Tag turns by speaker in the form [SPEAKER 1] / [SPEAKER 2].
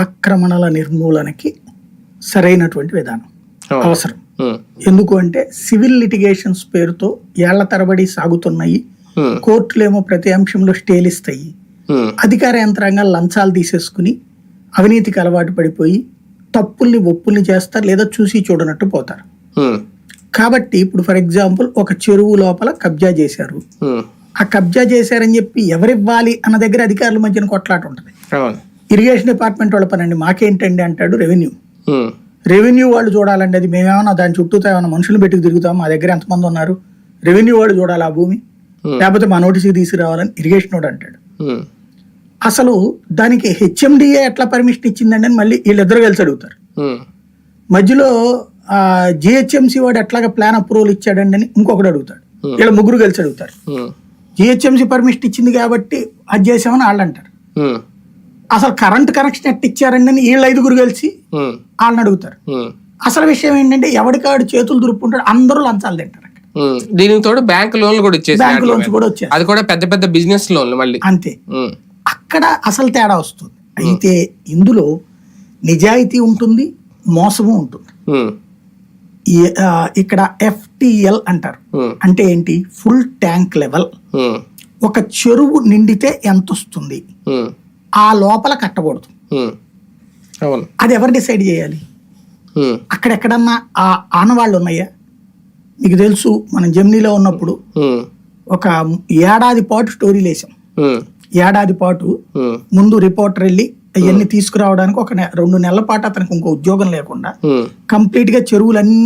[SPEAKER 1] ఆక్రమణల నిర్మూలనకి సరైనటువంటి విధానం అవసరం. ఎందుకు అంటే సివిల్ లిటిగేషన్స్ పేరుతో ఏళ్ల తరబడి సాగుతున్నాయి. కోర్టులేమో ప్రతి అంశంలో స్టేలు ఇస్తాయి. అధికార యంత్రాంగాలు లంచాలు తీసేసుకుని అవినీతికి అలవాటు పడిపోయి తప్పుల్ని ఒప్పుల్ని చేస్తారు, లేదా చూసి చూడనట్టు పోతారు. కాబట్టి ఇప్పుడు ఫర్ ఎగ్జాంపుల్ ఒక చెరువు లోపల కబ్జా చేశారు. ఆ కబ్జా చేశారని చెప్పి ఎవరివ్వాలి అన్న దగ్గర అధికారుల మధ్యన కొట్లాట ఉంటుంది. ఇరిగేషన్ డిపార్ట్మెంట్ వాళ్ళ పనండి, మాకేంటండి అంటాడు రెవెన్యూ. రెవెన్యూ వాళ్ళు చూడాలండి, అది మేమేమన్నా దాని చుట్టూతో ఏమైనా మనుషులు పెట్టుకు తిరుగుతాం, మా దగ్గర ఎంతమంది ఉన్నారు, రెవెన్యూ వాళ్ళు చూడాలి ఆ భూమి, లేకపోతే మా నోటీస్కి తీసుకురావాలని ఇరిగేషన్ వాడు అంటాడు. అసలు దానికి హెచ్ఎండిఏ ఎట్లా పర్మిషన్ ఇచ్చిందండి అని మళ్ళీ వీళ్ళిద్దరు కలిసి అడుగుతారు. మధ్యలో జిహెచ్ఎంసీ వాడు ఎట్లాగా ప్లాన్ అప్రూవల్ ఇచ్చాడండి అని ఇంకొకటి అడుగుతాడు. వీళ్ళ ముగ్గురు కలిసి అడుగుతారు. జిహెచ్ఎంసీ పర్మిషన్ ఇచ్చింది కాబట్టి అది చేసామని వాళ్ళు అంటారు. అసలు కరెంట్ కనెక్షన్ ఎట్లా ఇచ్చారండి అని వీళ్ళ 5గురు కలిసి వాళ్ళని అడుగుతారు. అసలు విషయం ఏంటంటే ఎవరికాడు చేతులు దురుపుకుంటాడు, అందరూ లంచాలు తింటారు.
[SPEAKER 2] దీనికి తోడు బ్యాంక్ లోన్లు కూడా వచ్చేసి,
[SPEAKER 1] బ్యాంక్ లోన్స్ కూడా వచ్చాయి,
[SPEAKER 2] అది కూడా పెద్ద పెద్ద బిజినెస్ లోన్లు మళ్ళీ.
[SPEAKER 1] అంతే, అక్కడ అసలు తేడా వస్తుంది. అయితే ఇందులో నిజాయితీ ఉంటుంది, మోసము ఉంటుంది. ఇక్కడ FTL అంటారు. అంటే ఏంటి? Full tank level. ఒక చెరువు నిండితే ఎంత వస్తుంది ఆ లోపల కట్టకూడదు. అది ఎవరు డిసైడ్ చేయాలి? అక్కడెక్కడన్నా ఆ ఆనవాళ్ళు ఉన్నాయా? మీకు తెలుసు, మనం జెమినీలో ఉన్నప్పుడు ఒక ఏడాది పాటు స్టోరీలు వేసాం. ఏడాది పాటు ముందు రిపోర్టర్ వెళ్ళి అవన్నీ తీసుకురావడానికి 2 నెలల పాటు అతనికి ఇంకో ఉద్యోగం లేకుండా కంప్లీట్ గా చెరువులన్నీ